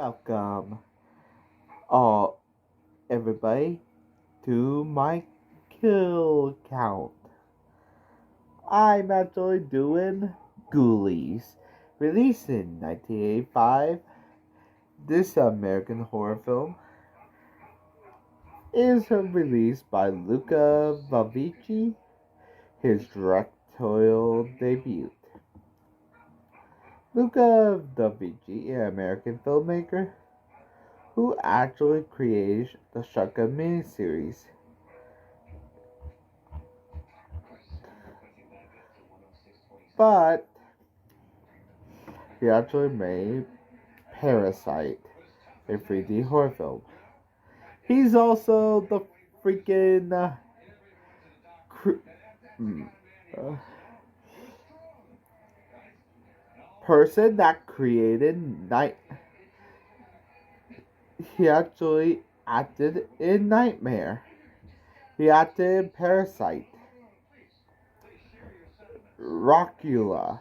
Welcome, all everybody, to my kill count. I'm actually doing Ghoulies. Released in 1985, this American horror film is released by Luca Valvici, his directorial debut. Luca Valvici, an American filmmaker who actually created the Shotgun miniseries. But he actually made Parasite, a 3D horror film. He's also the freaking cr- mm, uh, person that created Night. He actually acted in Nightmare. He acted in Parasite, Rockula,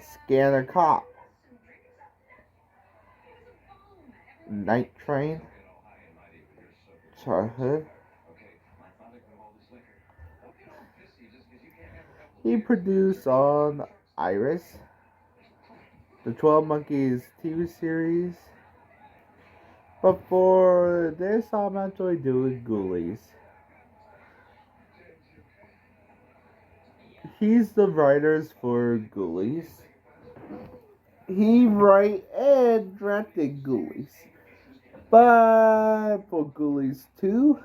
Scanner Cop, Night Train, Childhood. He produced on Iris, the 12 Monkeys TV series. But for this, I'm actually doing Ghoulies. He's the writers for Ghoulies. He wrote and directed Ghoulies. But for Ghoulies 2,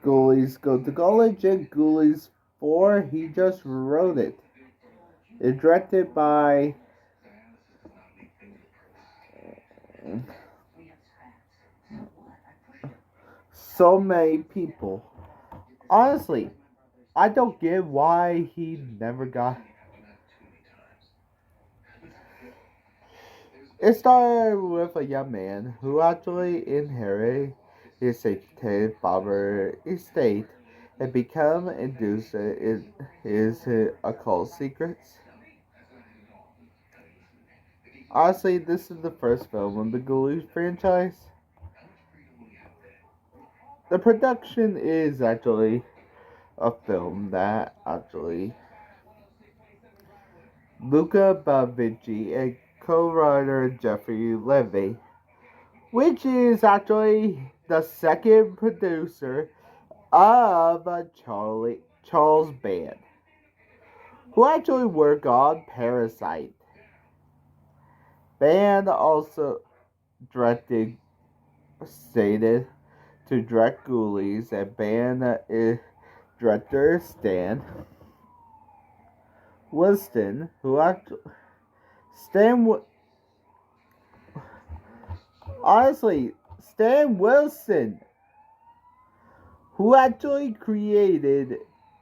Ghoulies Go to College, and Ghoulies 4, he just wrote it. It's directed by so many people. Honestly, I don't get why he never got. It started with a young man who actually inherited his satanic father's estate and become induced in his occult secrets. Honestly, this is the first film in the Ghoulies franchise. The production is actually a film that actually Luca Bavici and co-writer Jeffrey Levy, which is actually the second producer of Charles Band, who actually worked on Parasite. Band also directed, stated to direct Ghoulies, and Band director Stan Winston, who actually Stan. Honestly, Stan Wilson, who actually created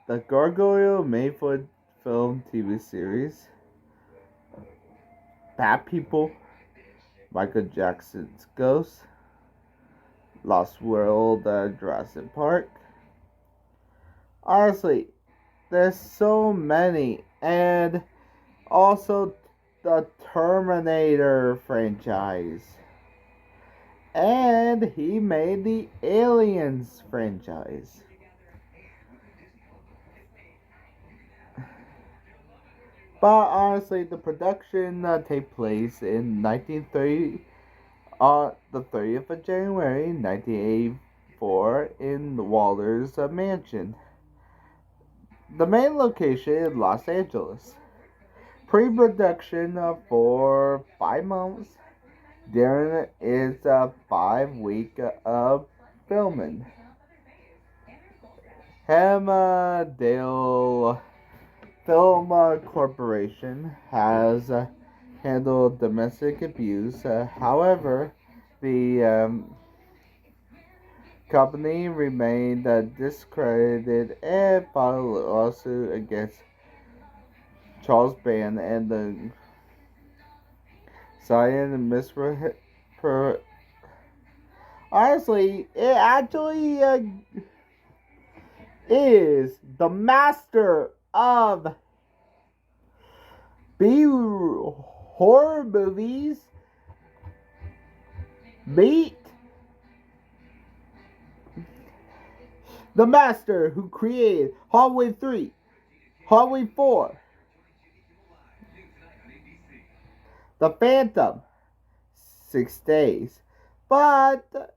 the Gargoyle made for film TV series, Bat People, Michael Jackson's Ghost, Lost World, Jurassic Park. Honestly, there's so many, and also the Terminator franchise. And he made the Aliens franchise. But honestly, the production take place in 1930, the 30th of January, 1984, in Walter's mansion. The main location is Los Angeles. Pre-production for 5 months. During its 5 week of filming. Hamadale Film Corporation has handled domestic abuse. However, the company remained discredited and filed a lawsuit against Charles Band and the Cyan Misper. Honestly, it actually is the master of B horror movies meet the master who created Halloween 3, Halloween 4, The Phantom, 6 days. But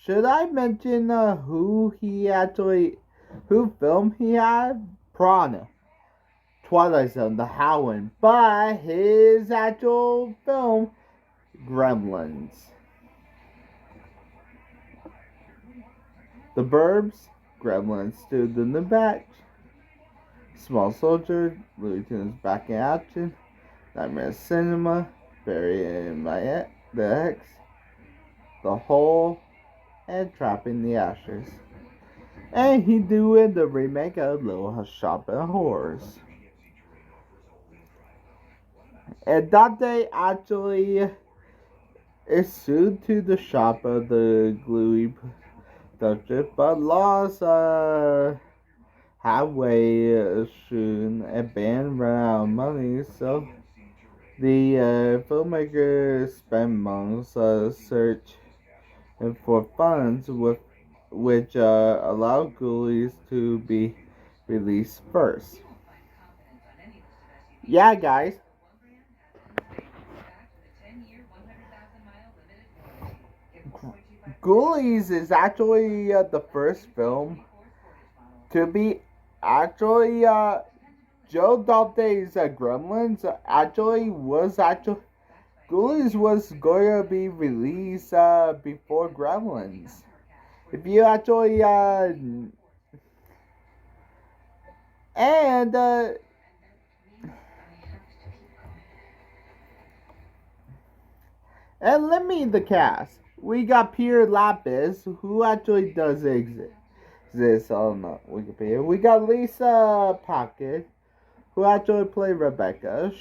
should I mention who film he had? Piranha, Twilight Zone, The Howling, but his actual film, Gremlins. The Burbs, Gremlins, Stood in the Batch, Small Soldier, Looney Tunes Back in Action, Nightmare Cinema, Bury in My the X, The Hole, and Trapping the Ashes. And he doing the remake of Little Shop of Horrors. And Dante actually is sued to the shop of the Ghoulies production, but lost halfway soon and band ran out of money, so the filmmaker spent months searching for funds which allowed Ghoulies to be released first. Yeah, guys. Ghoulies is actually the first film to be actually Joe Dante's Gremlins Ghoulies was going to be released before Gremlins. If you actually and let me the cast. We got Peter Lapis, who actually does exist on Wikipedia. We got Lisa Pocket, who actually played Rebecca.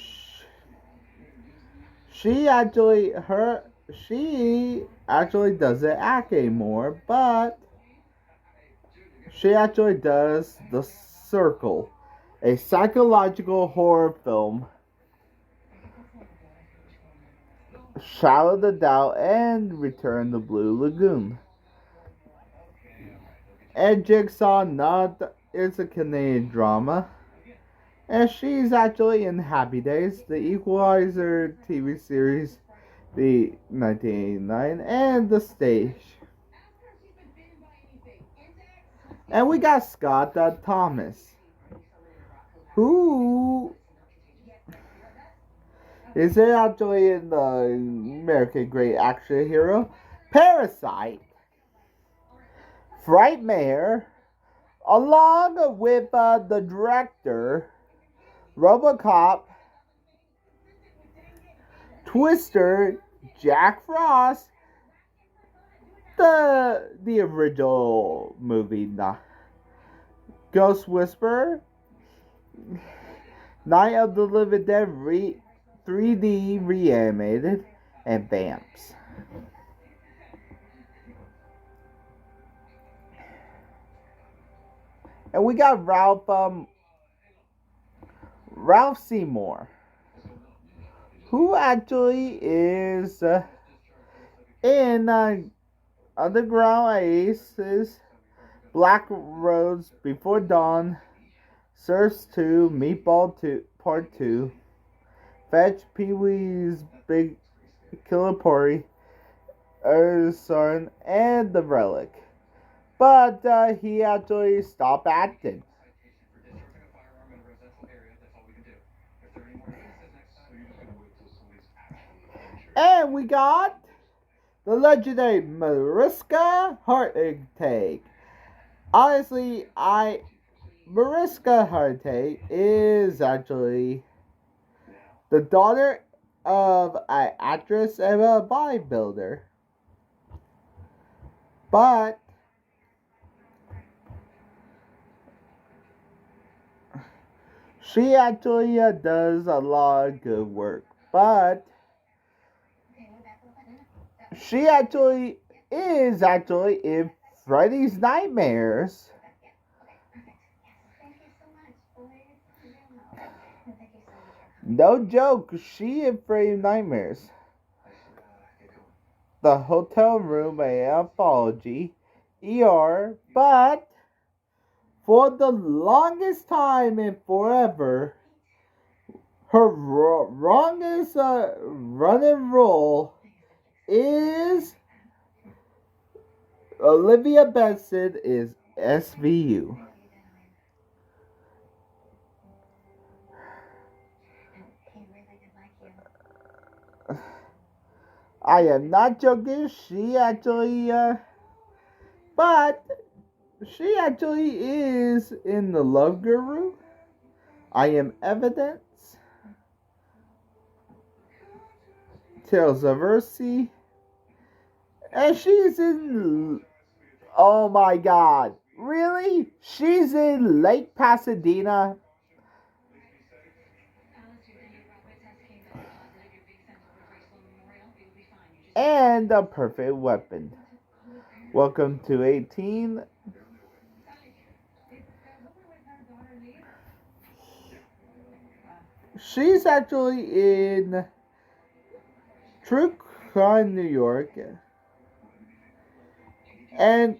She actually doesn't act anymore, but she actually does The Circle, a psychological horror film. Shadow the Doubt and Return to Blue Lagoon. And Jigsaw Nut is a Canadian drama. And she's actually in Happy Days, the Equalizer TV series, the 1989, and The Stage. And we got Scott Thomas, who is actually in the American Great Action Hero, Parasite, Frightmare, along with the director, RoboCop, Twister, Jack Frost, the original movie, Ghost Whisperer, Night of the Living Dead 3D reanimated, and Vamps. And we got Ralph Seymour, who actually is in Underground Aces, Black Roads Before Dawn, Surfs 2, Meatball 2, Part 2, Fetch, Pee-wee's Big Killer Party, Son, and The Relic. But he actually stopped acting. And we got the legendary Mariska Hargitay. Honestly, Mariska Hargitay is actually the daughter of an actress and a bodybuilder. But she actually does a lot of good work. But she actually is in Freddy's Nightmares. No joke, she afraid nightmares. The hotel room, a anthology, but for the longest time and forever, her wrongest running role is Olivia Benson is SVU. I am not joking. But she actually is in the Love Guru. I Am Evidence. Tales of Mercy. And she's in. Oh my god. Really? She's in Lake Pasadena. And The Perfect Weapon. Welcome to 18. She's actually in True Crime New York. And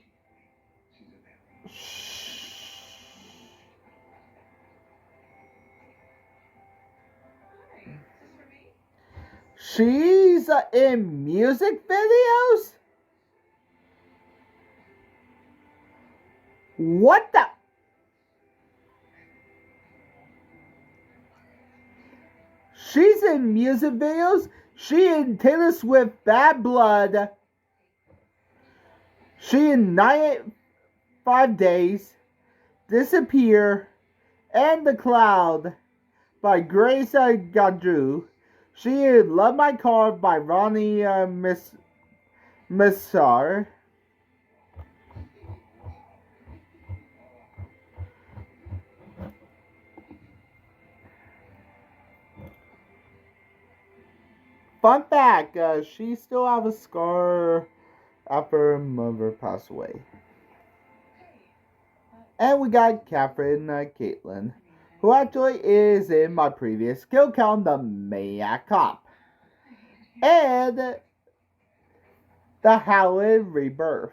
she's in music videos? What the? She's in music videos? She in Taylor Swift Bad Blood. She in 95 Days, Disappear, and The Cloud by Grace Gadru. She in Love My Car by Ronnie Missar. Fun fact, she still have a scar after her mother passed away. And we got Catherine Caitlin, who actually is in my previous Kill Count, the Maniac Cop. And the Howard Rebirth.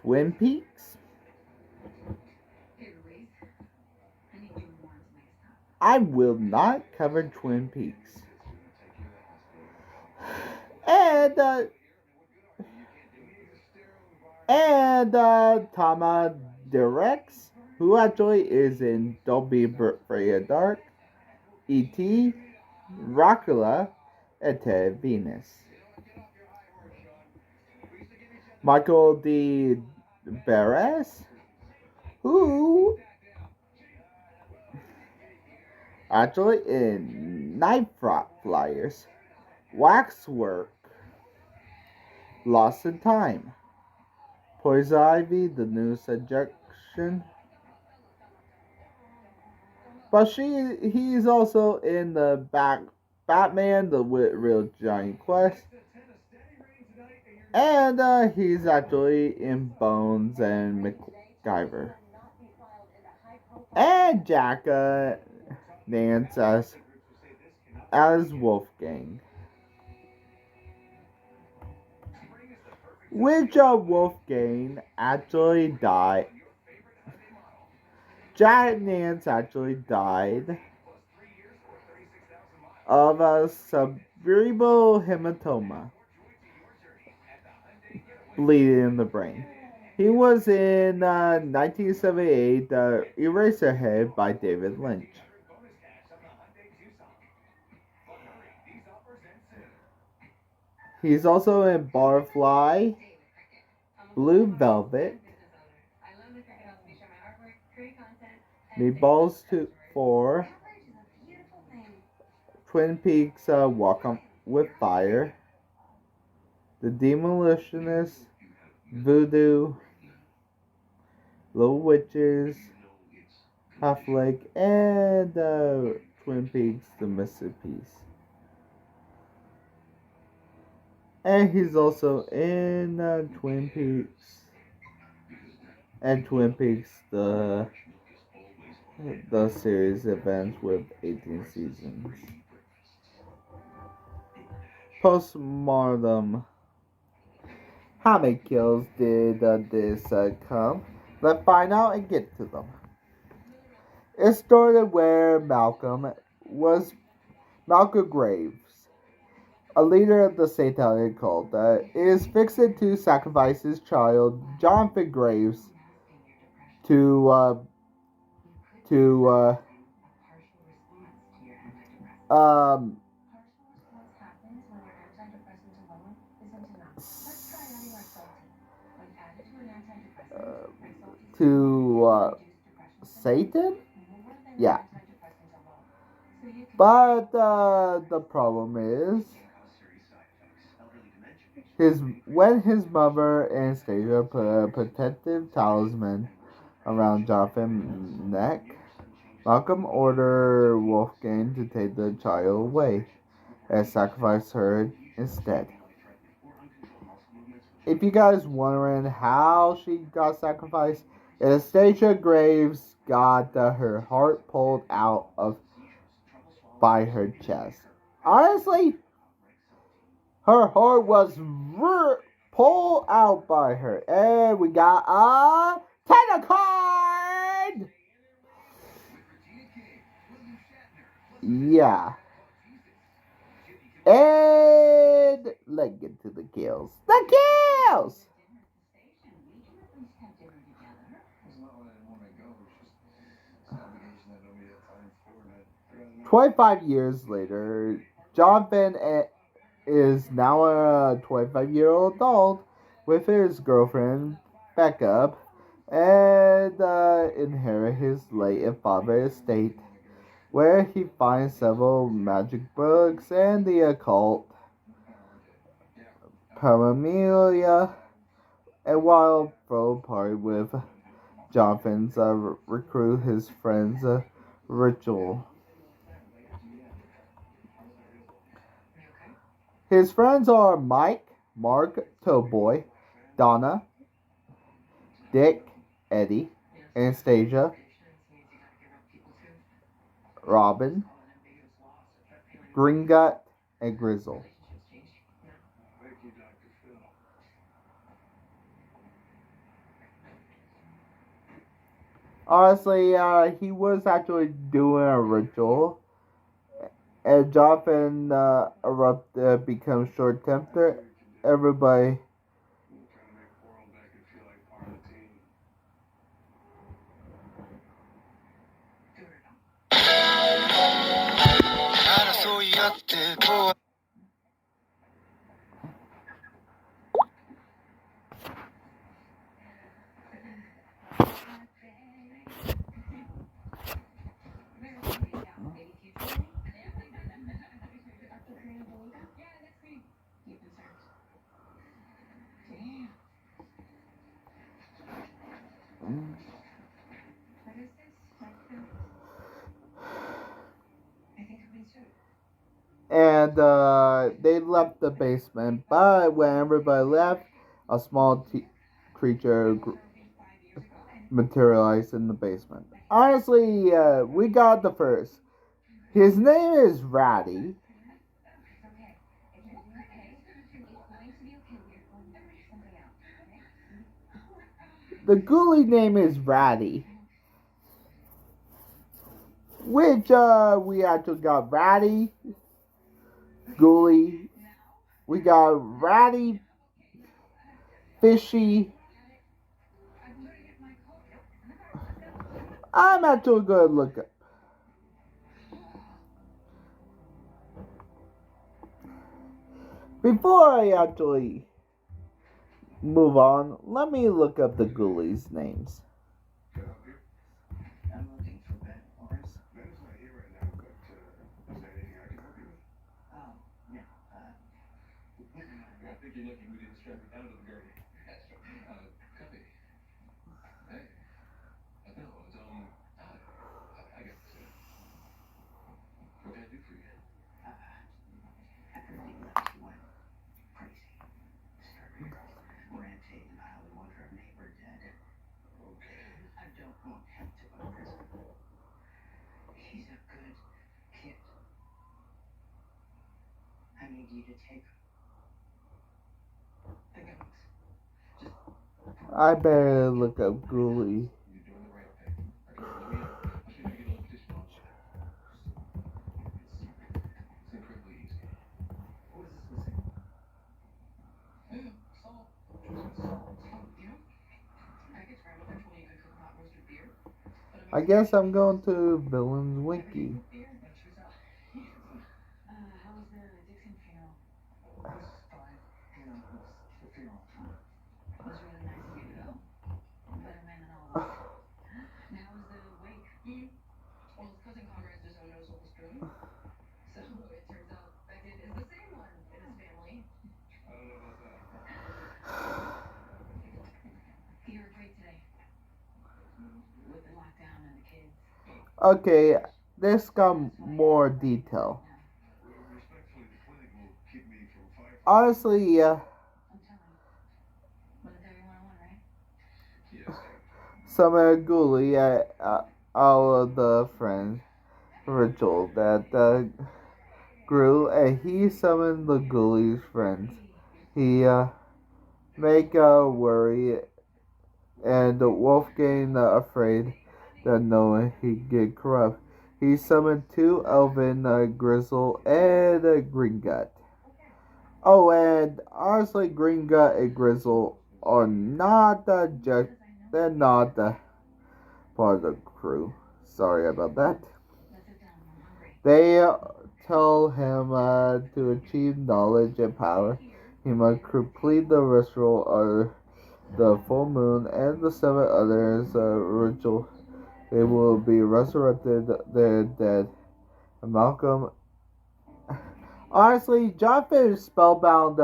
Twin Peaks. I will not cover Twin Peaks. And Tama Direx, who actually is in Don't Be Afraid of Dark, E.T., Rockula, and Ted Venus. Michael D. Barres, who actually in Night Flyers, Waxwork, Lost in Time, Poison Ivy, The New Suggestion. But he's also in the Batman, The Real Giant Quest. And he's actually in Bones and MacGyver. And Jack Nance as Wolfgang. Which Wolfgang actually died. Jack Nance actually died of a cerebral hematoma, bleeding in the brain. He was in 1978, Eraserhead by David Lynch. He's also in Barfly, Blue Velvet, Meatballs 4, Twin Peaks Walk On With Fire, The Demolitionist, Voodoo, Little Witches, Half Lake, and Twin Peaks The Missing Piece. And he's also in Twin Peaks and Twin Peaks the the series events with 18 seasons. Postmortem. How many kills did this come? Let's find out and get to them. It started where Malcolm Graves, a leader of the satanic cult, is fixed to sacrifice his child, Jonathan Graves, to to um to Satan. Yeah, but the problem is his when his mother and Stasia put a protective talisman around Jonathan's neck. Malcolm ordered Wolfgang to take the child away and sacrifice her instead. If you guys wondering how she got sacrificed, Anastasia Graves got her heart pulled out of by her chest. Honestly, her heart was pulled out by her, and we got a title card. Yeah. And let's get to the kills. The kills! 25 years later, Jonathan is now a 25-year-old adult with his girlfriend, Becca, and inherit his late father's estate, where he finds several magic books and the occult paraphernalia, and while throw party with Jonathan's recruit his friend's ritual. His friends are Mike, Mark, Toboy, Donna, Dick, Eddie, Anastasia, Robin, Gringut, and Grizzle. Honestly, he was actually doing a ritual, and Jonathan becomes short-tempered. Everybody. And they left the basement, but when everybody left, a small creature materialized in the basement. Honestly, we got the first. His name is Ratty. The ghoulie name is Ratty. Which we actually got Ratty, Ghoulie. We got Ratty, Fishy. I'm actually going to look up. Before I actually move on, let me look up the Ghoulies' names. I better look up Ghoulies. I guess I'm going to Villains Wiki. Okay, this got more detail. Honestly, some ghoulie out of the friend ritual that grew, and he summoned the ghoulies friends. He make worry, and Wolfgang afraid that knowing he'd get corrupt. He summoned two elven Grizzle and Green Gut. Oh, and honestly, Green Gut and Grizzle are not they're not part of the crew. Sorry about that. They tell him to achieve knowledge and power, he must complete the ritual of the full moon and the seven others ritual. They will be resurrected their dead. Malcolm. Honestly, John finished spellbound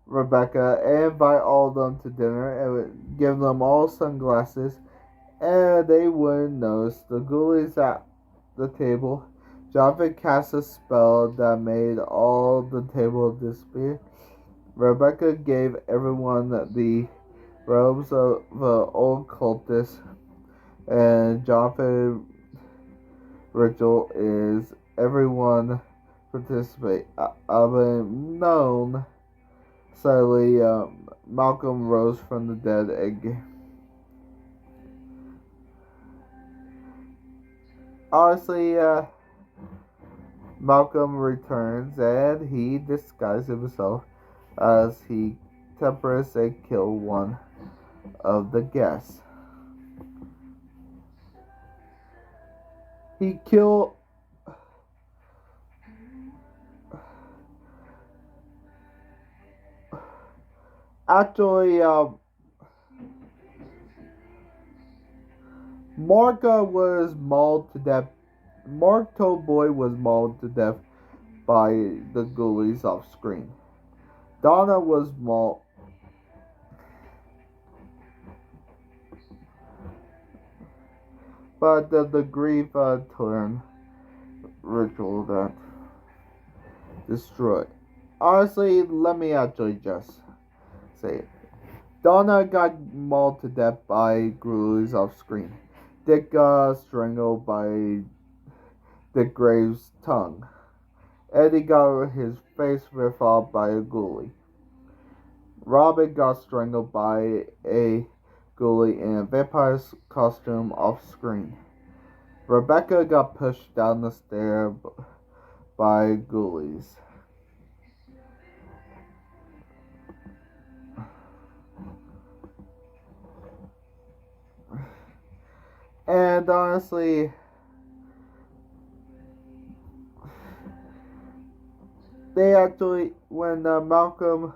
Rebecca and invite all of them to dinner and would give them all sunglasses, and they wouldn't notice the ghoulies at the table. Jonathan cast a spell that made all the table disappear. Rebecca gave everyone the robes of the old cultist, and Jonathan's ritual is everyone participate. Unknown, suddenly Malcolm rose from the dead again. Honestly, Malcolm returns and he disguises himself as he tempers and kills one of the guests. He killed actually Mark was mauled to death. Mark Tollboy was mauled to death by the ghoulies off screen. Donna was mauled. But the grief turn ritual that destroyed. Honestly, let me actually just say it. Donna got mauled to death by ghoulies off screen. Dick got strangled by Dick Graves' tongue. Eddie got his face ripped off by a ghoulie. Robin got strangled by a ghoulie in a vampire's costume off screen. Rebecca got pushed down the stair by ghoulies. And honestly, they actually, when Malcolm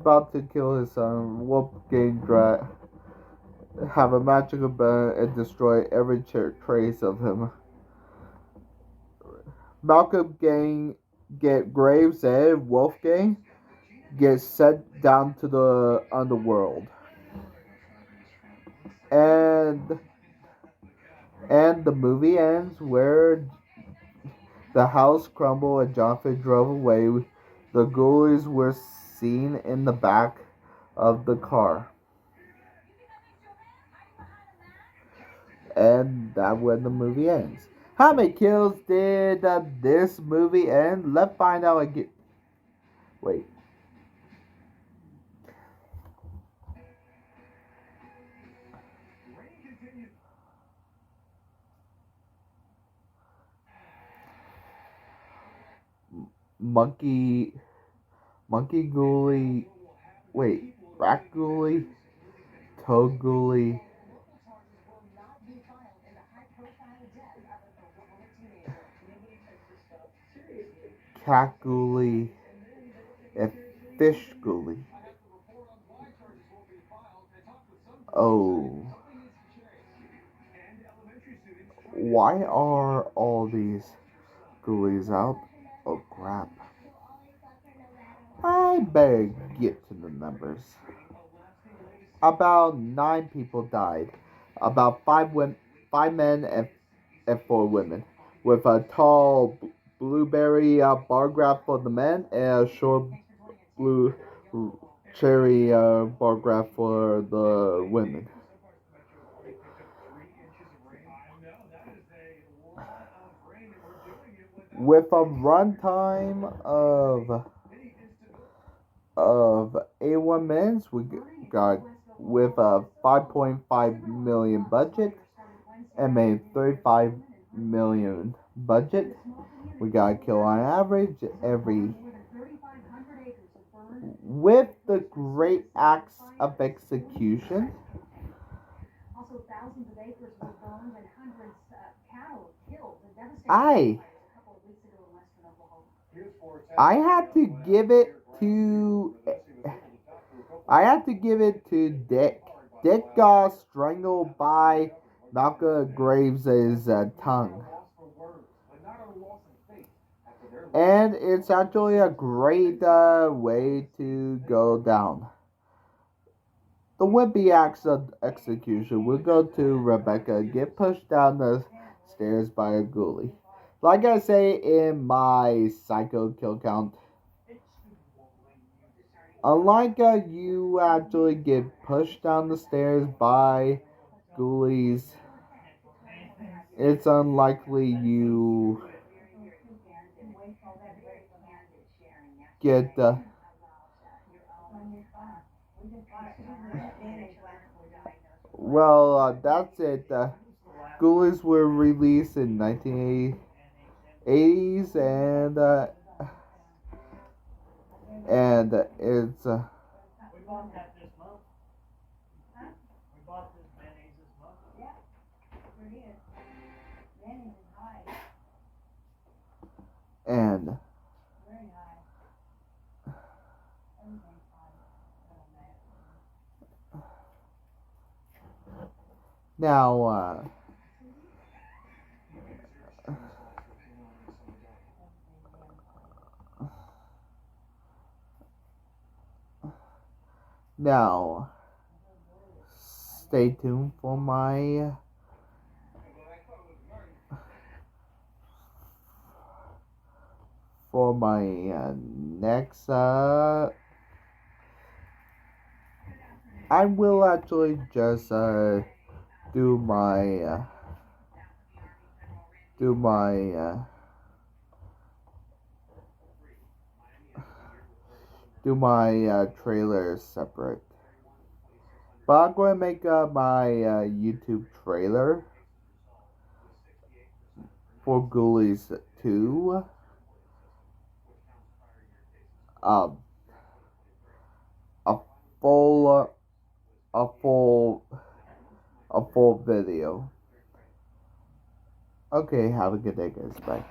about to kill his son, Wolfgang have a magical burn and destroy every trace of him. Malcolm get Graves and Wolfgang get sent down to the underworld. And the movie ends where the house crumbled and Jonathan drove away. The ghoulies were seen in the back of the car. And that's when the movie ends. How many kills did this movie end? Let's find out again. Wait. Monkey Ghoulie. Wait. Rat Ghoulie. Toad Ghoulie. Cat Ghoulie. And Fish Ghoulie. Oh. Why are all these ghoulies out? Oh crap. I better get to the numbers. About 9 people died. About 5 men and 4 women. With a tall blueberry bar graph for the men and a short blue cherry bar graph for the women. With a runtime of 81 minutes, we got with a 5.5 million budget and made 35 million budget. We got a kill on average every. With the great acts of execution, I had to give it to Dick. Dick got strangled by Malcolm Graves' tongue. And it's actually a great way to go down. The would-be acts of execution will go to Rebecca, get pushed down the stairs by a ghoulie. Like I say in my psycho kill count, unlike you actually get pushed down the stairs by ghoulies, it's unlikely you get that's it. Ghoulies were released in 1980s and it's and now now stay tuned for my next I will actually just do my trailer separate. But I'm going to make my YouTube trailer for Ghoulies 2. A full video. Okay, have a good day, guys. Bye.